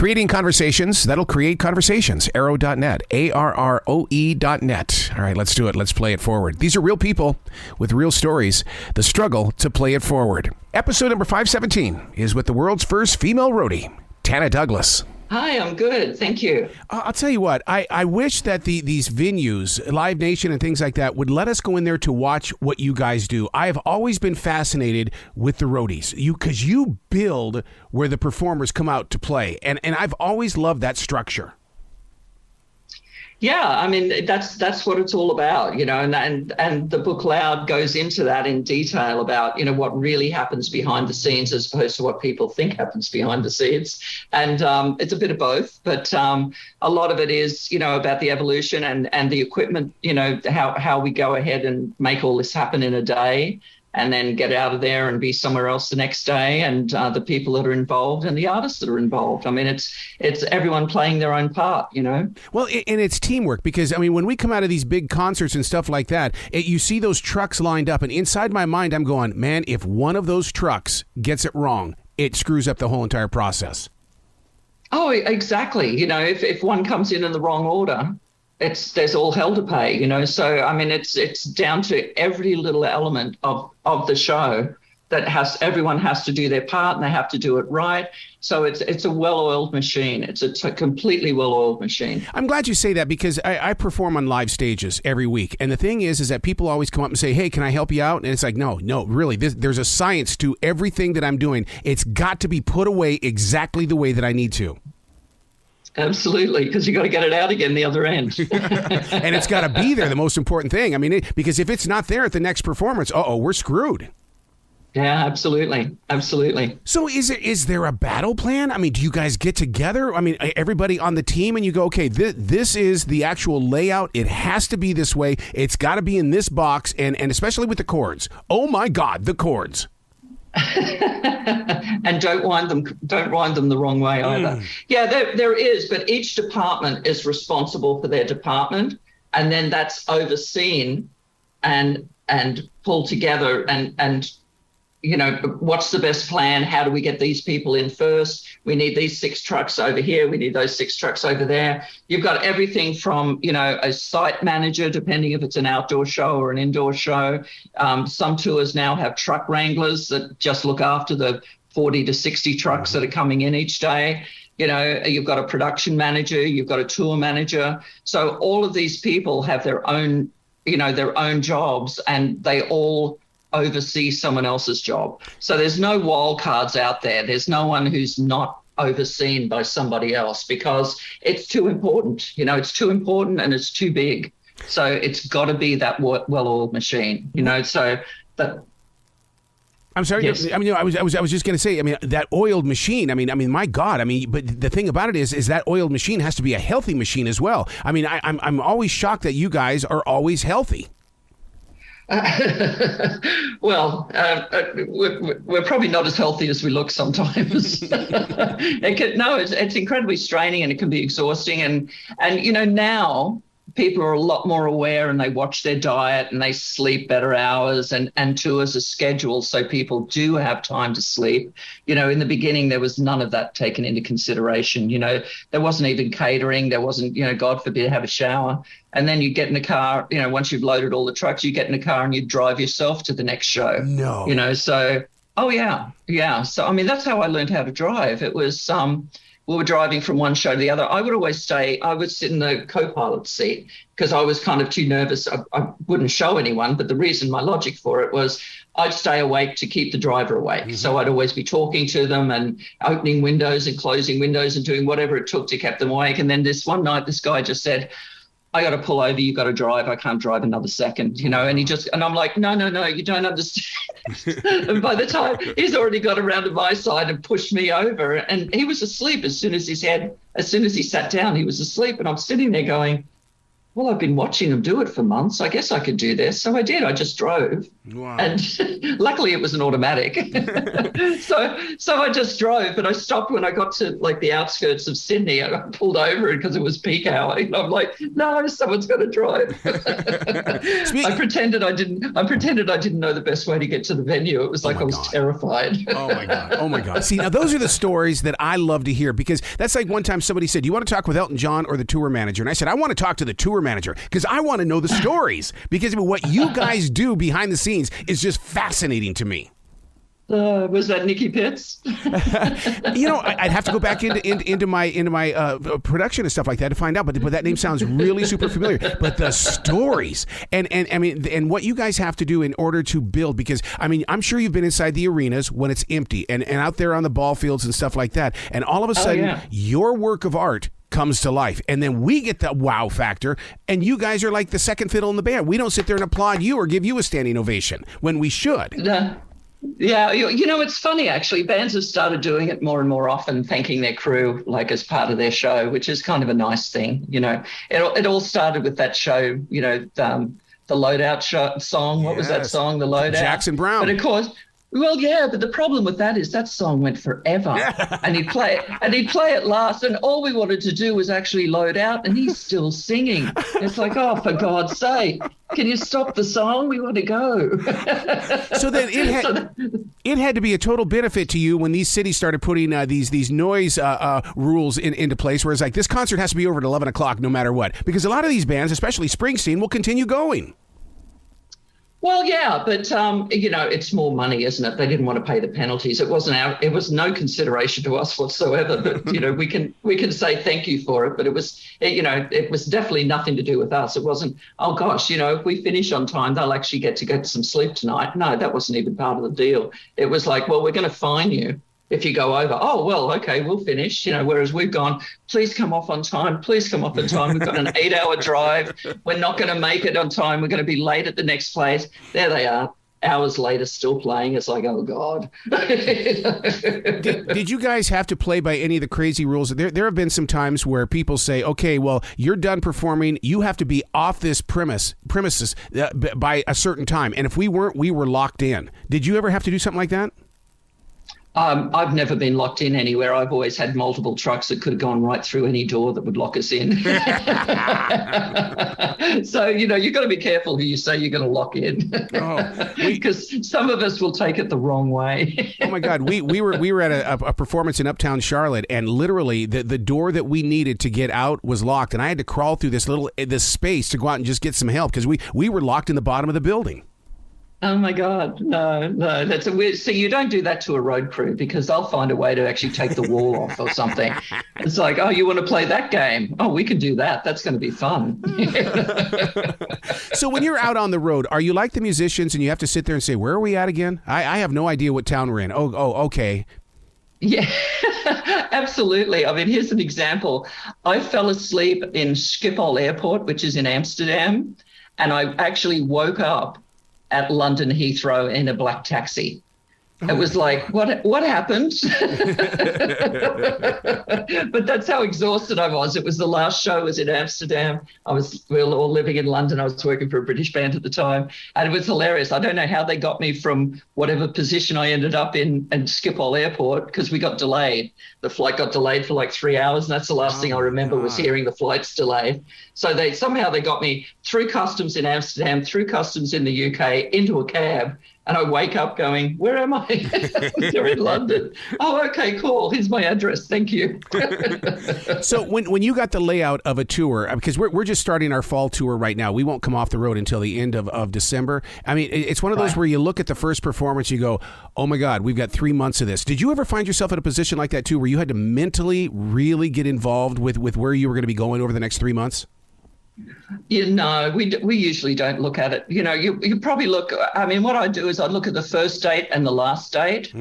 Creating conversations that'll create conversations. Arrow.net. ARROE.net. All right, let's do it. Let's play it forward. These are real people with real stories. The struggle to play it forward. Episode number 517 is with the world's first female roadie, Tana Douglas. Hi, I'm good. Thank you. I'll tell you what, I wish that these venues, Live Nation and things like that, would let us go in there to watch what you guys do. I have always been fascinated with the roadies, because you build where the performers come out to play, and I've always loved that structure. Yeah, I mean, that's what it's all about, and the book Loud goes into that in detail about, what really happens behind the scenes as opposed to what people think happens behind the scenes. And it's a bit of both, but a lot of it is, about the evolution and the equipment, how we go ahead and make all this happen in a day and then get out of there and be somewhere else the next day, and the people that are involved and the artists that are involved. I mean, it's everyone playing their own part, Well, and it's teamwork, because, I mean, when we come out of these big concerts and stuff like that, you see those trucks lined up, and inside my mind, I'm going, man, if one of those trucks gets it wrong, it screws up the whole entire process. Oh, exactly. If one comes in the wrong order, there's all hell to pay, So, I mean, it's down to every little element of the show that everyone has to do their part, and they have to do it right. So it's a well-oiled machine. It's a completely well-oiled machine. I'm glad you say that, because I perform on live stages every week. And the thing is that people always come up and say, hey, can I help you out? And it's like, no, really, there's a science to everything that I'm doing. It's got to be put away exactly the way that I need to. Absolutely, because you got to get it out again the other end. And it's got to be there, the most important thing. I mean, because if it's not there at the next performance, we're screwed. Yeah, absolutely. So is there a battle plan? I mean, do you guys get together? I mean, everybody on the team, and you go, okay, this is the actual layout. It has to be this way. It's got to be in this box, and especially with the chords. Oh, my God, the chords. And don't wind them the wrong way either. Yeah, there is, but each department is responsible for their department, and then that's overseen and pulled together and what's the best plan? How do we get these people in first? We need these 6 trucks over here. We need those 6 trucks over there. You've got everything from, a site manager, depending if it's an outdoor show or an indoor show. Some tours now have truck wranglers that just look after the 40 to 60 trucks that are coming in each day. You've got a production manager, you've got a tour manager. So all of these people have their own jobs, and they all oversee someone else's job. So there's no wild cards out there. There's no one who's not overseen by somebody else, because it's too important. It's too important and it's too big. So it's got to be that well-oiled machine. So that. I'm sorry. Yes. I mean, I was just going to say, I mean, that oiled machine, I mean, my God, I mean, but the thing about it is that oiled machine has to be a healthy machine as well. I mean, I'm always shocked that you guys are always healthy. Well, we're probably not as healthy as we look sometimes. It's incredibly straining, and it can be exhausting. And now people are a lot more aware, and they watch their diet, and they sleep better hours, and tours are scheduled so people do have time to sleep. In the beginning, there was none of that taken into consideration. There wasn't even catering. There wasn't, God forbid, have a shower. And then you get in the car, once you've loaded all the trucks, you get in the car and you drive yourself to the next show. No. So, oh, yeah. Yeah. So, I mean, that's how I learned how to drive. It was, we were driving from one show to the other. I would sit in the co-pilot seat because I was kind of too nervous. I wouldn't show anyone, but the reason, my logic for it was I'd stay awake to keep the driver awake. Mm-hmm. So I'd always be talking to them and opening windows and closing windows and doing whatever it took to keep them awake. And then this one night, this guy just said, I got to pull over. You got to drive. I can't drive another second, and I'm like, no, you don't understand. And by the time he's already got around to my side and pushed me over, and he was asleep as soon as he sat down, he was asleep. And I'm sitting there going, well, I've been watching them do it for months. I guess I could do this. So I did. I just drove. Wow. And luckily it was an automatic. So I just drove, but I stopped when I got to like the outskirts of Sydney. I pulled over because it was peak hour. And I'm like, no, someone's got to drive. I pretended I didn't know the best way to get to the venue. It was like I was terrified. Oh my God. Oh my God. See, now those are the stories that I love to hear, because that's like one time somebody said, you want to talk with Elton John or the tour manager? And I said, I want to talk to the tour manager because I want to know the stories, because what you guys do behind the scenes is just fascinating to me. Was that Nikki Pitts? I'd have to go back into my production and stuff like that to find out. But that name sounds really super familiar. But the stories and I mean, and what you guys have to do in order to build, because I mean, I'm sure you've been inside the arenas when it's empty and out there on the ball fields and stuff like that. And all of a sudden, your work of art comes to life, and then we get the wow factor, and you guys are like the second fiddle in the band. We don't sit there and applaud you or give you a standing ovation when we should. Yeah, it's funny actually. Bands have started doing it more and more often, thanking their crew like as part of their show, which is kind of a nice thing. It all started with that show. The Loadout song. What was that song? The Loadout. Jackson Browne. But of course. Well, yeah, but the problem with that is that song went forever, and he'd play it last, and all we wanted to do was actually load out, and he's still singing. It's like, oh, for God's sake, can you stop the song? We want to go. So then it had to be a total benefit to you when these cities started putting these noise rules into place, where it's like, this concert has to be over at 11 o'clock no matter what, because a lot of these bands, especially Springsteen, will continue going. Well, yeah, but it's more money, isn't it? They didn't want to pay the penalties. It was no consideration to us whatsoever. But we can say thank you for it. But it was definitely nothing to do with us. It wasn't, oh gosh, if we finish on time, they'll actually get to get some sleep tonight. No, that wasn't even part of the deal. It was like, well, we're going to fine you if you go over. Oh, well, okay, we'll finish. Whereas we've gone, please come off on time. Please come off on time. We've got an 8-hour drive. We're not going to make it on time. We're going to be late at the next place. There they are, hours later, still playing. It's like, oh, God. Did you guys have to play by any of the crazy rules? There have been some times where people say, okay, well, you're done performing. You have to be off this premises by a certain time. And if we weren't, we were locked in. Did you ever have to do something like that? I've never been locked in anywhere. I've always had multiple trucks that could have gone right through any door that would lock us in. So, you've got to be careful who you say you're going to lock in. Because some of us will take it the wrong way. Oh, my God. We were at a performance in Uptown Charlotte, and literally the door that we needed to get out was locked, and I had to crawl through this space to go out and just get some help, because we were locked in the bottom of the building. Oh my God, no, that's a weird. So you don't do that to a road crew, because they'll find a way to actually take the wall off or something. It's like, oh, you want to play that game? Oh, we can do that. That's going to be fun. So when you're out on the road, are you like the musicians and you have to sit there and say, where are we at again? I have no idea what town we're in. Oh, okay. Yeah, absolutely. I mean, here's an example. I fell asleep in Schiphol Airport, which is in Amsterdam, and I actually woke up at London Heathrow in a black taxi. It was like, what happened? But that's how exhausted I was. It was the last show was in Amsterdam. We were all living in London. I was working for a British band at the time. And it was hilarious. I don't know how they got me from whatever position I ended up in Schiphol Airport, because we got delayed. The flight got delayed for like 3 hours. And that's the last thing I remember was hearing the flight's delayed. So they got me through customs in Amsterdam, through customs in the UK, into a cab. And I wake up going, where am I? They're in London. Oh, okay, cool. Here's my address. Thank you. So when you got the layout of a tour, because we're just starting our fall tour right now. We won't come off the road until the end of December. I mean, it's one of those where you look at the first performance, you go, oh, my God, we've got 3 months of this. Did you ever find yourself in a position like that, too, where you had to mentally really get involved with where you were going to be going over the next 3 months? We usually don't look at it. You probably look. I mean, what I do is I look at the first date and the last date,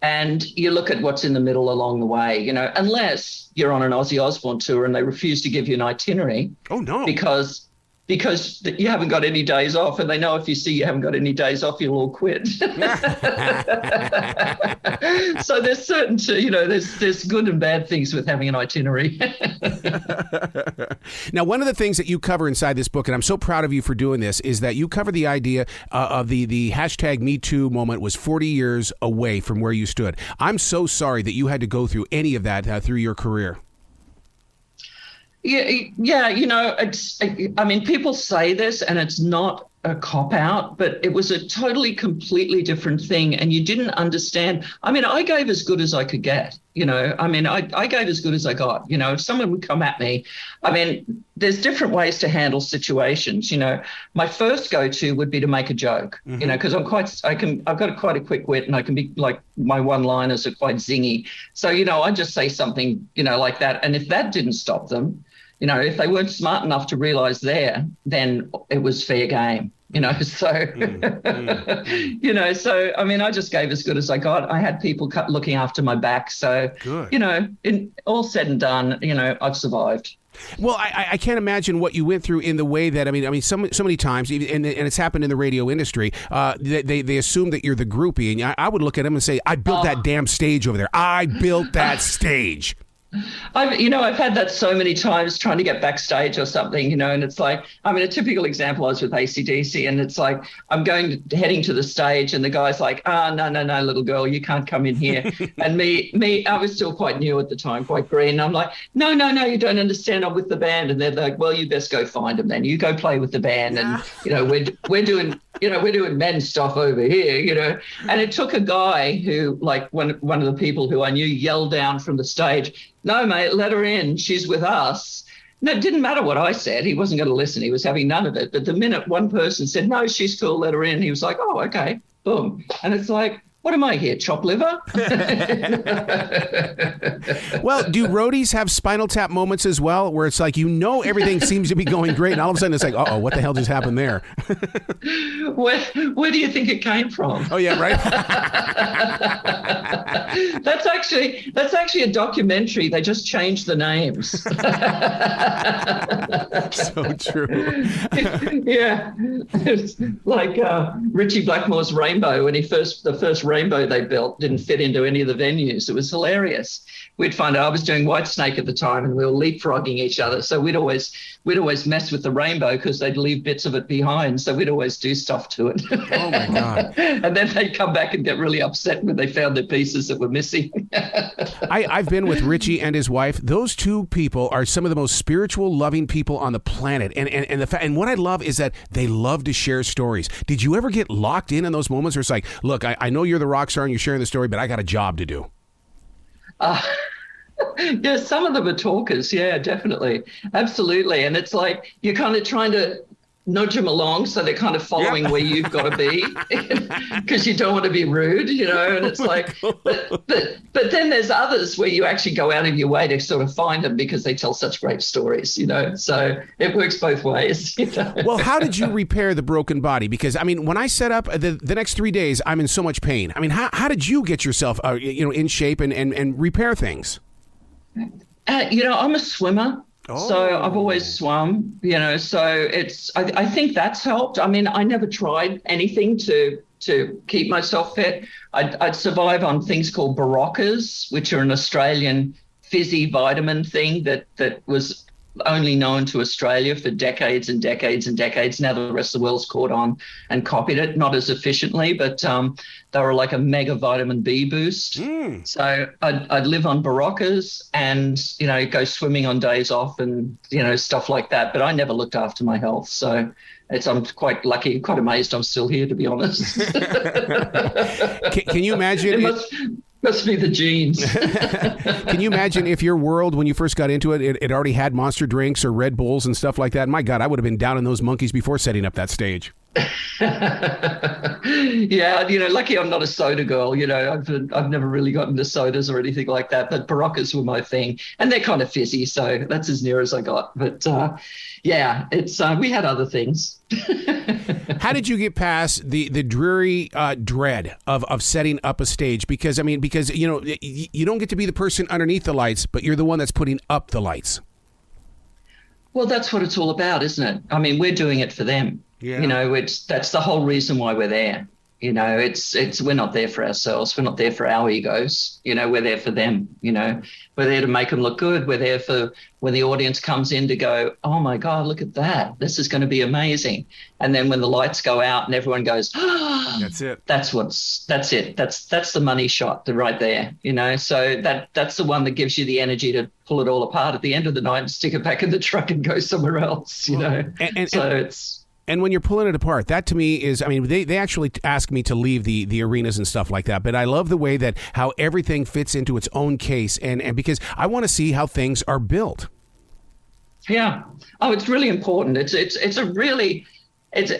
and you look at what's in the middle along the way. Unless you're on an Ozzy Osbourne tour and they refuse to give you an itinerary. Oh no! Because because you haven't got any days off, and they know if you see you haven't got any days off, you'll all quit. So there's certain, there's good and bad things with having an itinerary. Now, one of the things that you cover inside this book, and I'm so proud of you for doing this, is that you cover the idea of the hashtag Me Too moment was 40 years away from where you stood. I'm so sorry that you had to go through any of that through your career. Yeah, people say this and it's not a cop-out, but it was a totally, completely different thing, and you didn't understand. I mean, I gave as good as I could get, I gave as good as I got. If someone would come at me, there's different ways to handle situations. My first go-to would be to make a joke, because I've got quite a quick wit, and I can be like, my one-liners are quite zingy. So, I just say something, like that. And if that didn't stop them, if they weren't smart enough to realize then it was fair game, so, I just gave as good as I got. I had people looking after my back. So, good. All said and done, I've survived. Well, I can't imagine what you went through in the way that, so many times, and it's happened in the radio industry, they assume that you're the groupie, and I would look at them and say, I built that damn stage over there. I built that stage. I've had that so many times trying to get backstage or something, and it's like, a typical example, I was with AC/DC, and it's like, I'm heading to the stage, and the guy's like, no, little girl, you can't come in here. And me, I was still quite new at the time, quite green. And I'm like, no, you don't understand. I'm with the band. And they're like, well, you best go find them then. You go play with the band. And, we're doing men's stuff over here, And it took a guy who, like, one of the people who I knew yelled down from the stage, no, mate, let her in. She's with us. No, it didn't matter what I said. He wasn't going to listen. He was having none of it. But the minute one person said, no, she's cool, let her in, he was like, oh, okay, boom. And it's like, what am I here, chop liver? Well, do roadies have Spinal Tap moments as well, where it's like, everything seems to be going great, and all of a sudden it's like, uh-oh, what the hell just happened there? Where do you think it came from? Oh, yeah, right? That's actually a documentary. They just changed the names. So true. Yeah. It's like Richie Blackmore's Rainbow, when the first Rainbow they built didn't fit into any of the venues. It was hilarious. We'd find out, I was doing Whitesnake at the time, and we were leapfrogging each other. So we'd always mess with the Rainbow because they'd leave bits of it behind. So we'd always do stuff to it. Oh my God. And then they'd come back and get really upset when they found the pieces that were missing. I've been with Richie and his wife. Those two people are some of the most spiritual, loving people on the planet. And what I love is that they love to share stories. Did you ever get locked in those moments where it's like, look, I know you're the rock star and you're sharing the story, but I got a job to do? Yeah, some of them are talkers. Yeah, definitely. Absolutely. And it's like you're kind of trying to nudge them along so they're kind of following where you've got to be because you don't want to be rude, and it's like, but then there's others where you actually go out of your way to sort of find them because they tell such great stories, so it works both ways. Well, how did you repair the broken body? Because, when I set up the next 3 days, I'm in so much pain. How did you get yourself, in shape and repair things? I'm a swimmer. Oh. So I've always swum, so I think that's helped. I never tried anything to keep myself fit. I'd survive on things called Baroccas, which are an Australian fizzy vitamin thing that was only known to Australia for decades and decades and decades. Now the rest of the world's caught on and copied it, not as efficiently, but they were like a mega vitamin B boost. So I'd live on Baroccas and, go swimming on days off and, stuff like that. But I never looked after my health. So I'm quite lucky, quite amazed I'm still here, to be honest. Can you imagine? Must be the genes. Can you imagine if your world, when you first got into it already had Monster drinks or Red Bulls and stuff like that? My God, I would have been down in those monkeys before setting up that stage. Yeah, lucky I'm not a soda girl. I've never really gotten into sodas or anything like that. But Baroccas were my thing, and they're kind of fizzy, so that's as near as I got. But yeah, it's we had other things. How did you get past the dreary dread of setting up a stage? Because you don't get to be the person underneath the lights, but you're the one that's putting up the lights. Well, that's what it's all about, isn't it? I mean, we're doing it for them. Yeah. You know, that's the whole reason why we're there. You know, we're not there for ourselves. We're not there for our egos. You know, we're there for them. You know, we're there to make them look good. We're there for when the audience comes in to go, oh my God, look at that. This is going to be amazing. And then when the lights go out and everyone goes, ah, That's it. that's it. That's the money shot right there. You know, so that's the one that gives you the energy to pull it all apart at the end of the night and stick it back in the truck and go somewhere else. You know, it's. And when you're pulling it apart, that to me is, I mean, they actually ask me to leave the arenas and stuff like that. But I love the way that how everything fits into its own case. And because I want to see how things are built. Yeah. Oh, it's really important. It's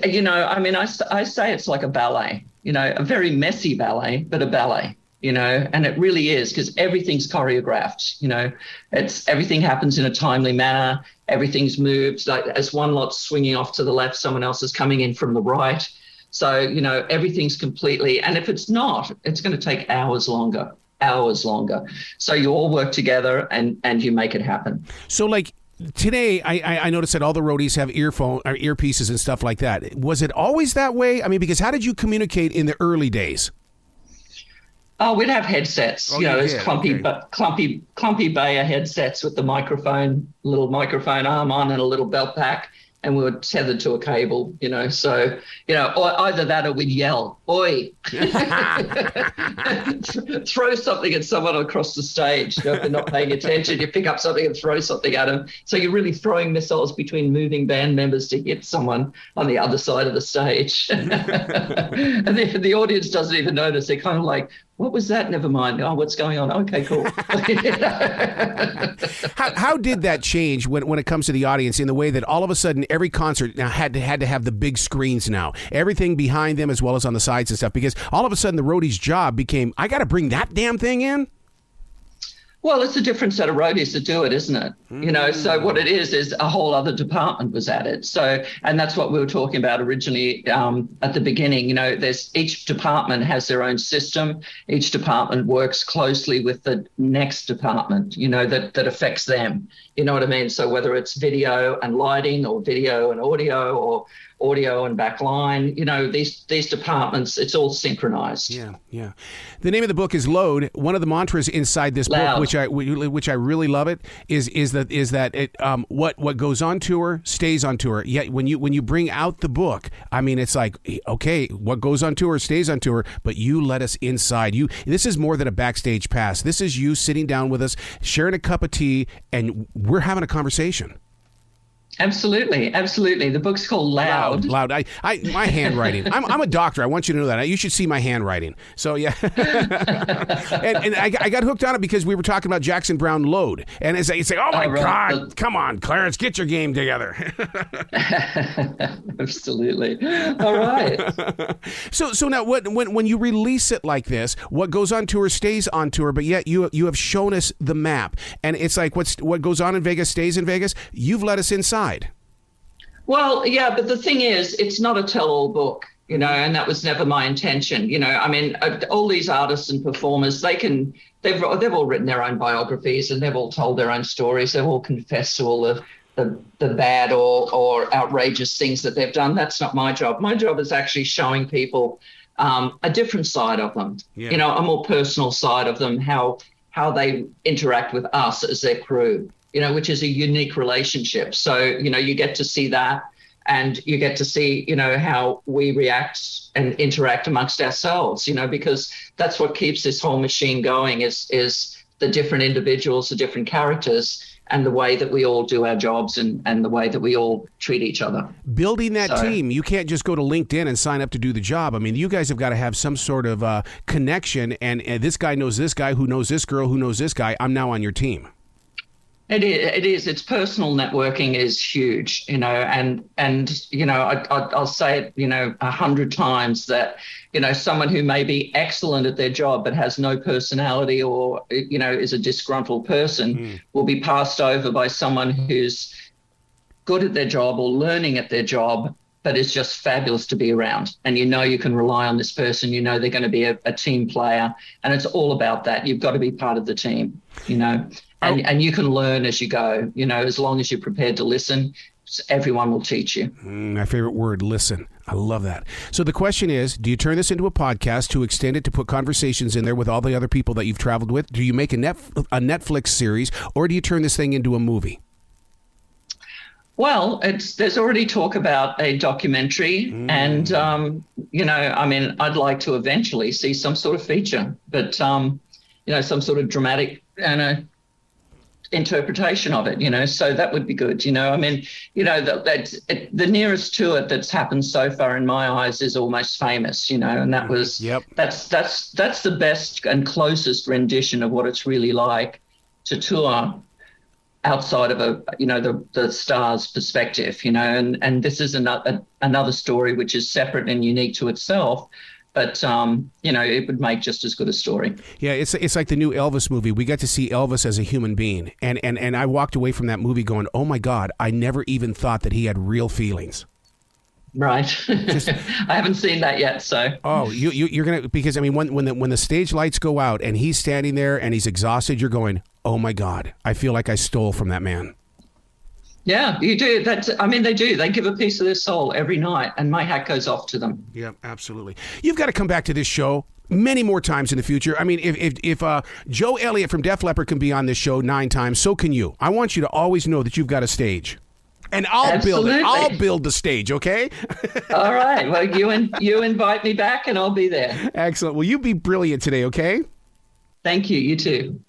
you know, I mean, I say it's like a ballet, you know, a very messy ballet, but a ballet. You know, and it really is, because everything's choreographed. You know, everything happens in a timely manner. Everything's moved. Like as one lot's swinging off to the left, someone else is coming in from the right. So, you know, everything's completely. And if it's not, it's going to take hours longer. So you all work together and you make it happen. So like today, I noticed that all the roadies have earpieces and stuff like that. Was it always that way? I mean, because how did you communicate in the early days? Oh, we'd have headsets, you know, those clumpy Bayer headsets with the little microphone arm on and a little belt pack, and we were tethered to a cable, you know. So, you know, either that or we'd yell, "Oi!" Throw something at someone across the stage. You know, if they're not paying attention, you pick up something and throw something at them. So you're really throwing missiles between moving band members to hit someone on the other side of the stage. And the audience doesn't even notice. They're kind of like, what was that? Never mind. Oh, what's going on? Okay, cool. How did that change when it comes to the audience in the way that all of a sudden every concert now had to have the big screens now, everything behind them as well as on the sides and stuff, because all of a sudden the roadie's job became, I got to bring that damn thing in? Well, it's a different set of roadies that do it, isn't it? You know, so what it is a whole other department was added. So, and that's what we were talking about originally at the beginning. You know, each department has their own system. Each department works closely with the next department, you know, that affects them. You know what I mean? So whether it's video and lighting or video and audio or audio and backline, you know, these departments, it's all synchronized. Yeah. The name of the book is Load. One of the mantras inside this book, which I really love it, is that it what goes on tour stays on tour. Yet when you bring out the book, I mean, it's like, okay, what goes on tour stays on tour, but you let us inside. This is more than a backstage pass. This is you sitting down with us, sharing a cup of tea, and we're having a conversation. Absolutely. The book's called Loud. Loud. My handwriting. I'm a doctor. I want you to know that. You should see my handwriting. So yeah. and I got hooked on it because we were talking about Jackson Browne Load, and it's like, oh my God, come on, Clarence, get your game together. Absolutely. All right. So now, when you release it like this, what goes on tour stays on tour, but yet you have shown us the map, and it's like what goes on in Vegas stays in Vegas. You've let us inside. Well, yeah, but the thing is, it's not a tell-all book, you know, and that was never my intention. You know, I mean, all these artists and performers, they've all written their own biographies and they've all told their own stories. They've all confessed to all the bad or outrageous things that they've done. That's not my job. My job is actually showing people a different side of them, you know, a more personal side of them, how they interact with us as their crew, you know, which is a unique relationship. So, you know, you get to see that and you get to see, you know, how we react and interact amongst ourselves, you know, because that's what keeps this whole machine going is the different individuals, the different characters, and the way that we all do our jobs and the way that we all treat each other. Building that team, you can't just go to LinkedIn and sign up to do the job. I mean, you guys have got to have some sort of connection, and this guy knows this guy who knows this girl who knows this guy. I'm now on your team. It is. It's personal networking is huge, you know, and you know, I'll say it, you know, 100 times that, you know, someone who may be excellent at their job but has no personality or, you know, is a disgruntled person will be passed over by someone who's good at their job or learning at their job, but it's just fabulous to be around. And you know you can rely on this person. You know they're going to be a team player. And it's all about that. You've got to be part of the team, you know. And you can learn as you go, as long as you're prepared to listen. Everyone will teach you. My favorite word, listen. I love that. So the question is, do you turn this into a podcast to extend it, to put conversations in there with all the other people that you've traveled with? Do you make a Netflix series, or do you turn this thing into a movie? Well, there's already talk about a documentary, and I'd like to eventually see some sort of feature, but some sort of dramatic interpretation of it, so that would be good. The nearest to it that's happened so far in my eyes is Almost Famous, and that was that's the best and closest rendition of what it's really like to tour outside of the star's perspective, and this is another story which is separate and unique to itself. But, it would make just as good a story. Yeah, it's like the new Elvis movie. We got to see Elvis as a human being. And I walked away from that movie going, oh, my God, I never even thought that he had real feelings. Right. I haven't seen that yet, so. Oh, you're going to, because, when the stage lights go out and he's standing there and he's exhausted, you're going, oh, my God, I feel like I stole from that man. Yeah, you do. They do. They give a piece of their soul every night, and my hat goes off to them. Yeah, absolutely. You've got to come back to this show many more times in the future. If Joe Elliott from Def Leppard can be on this show 9 times, so can you. I want you to always know that you've got a stage. And I'll build it. I'll build the stage, okay? All right. Well, you invite me back, and I'll be there. Excellent. Well, you be brilliant today, okay? Thank you. You too.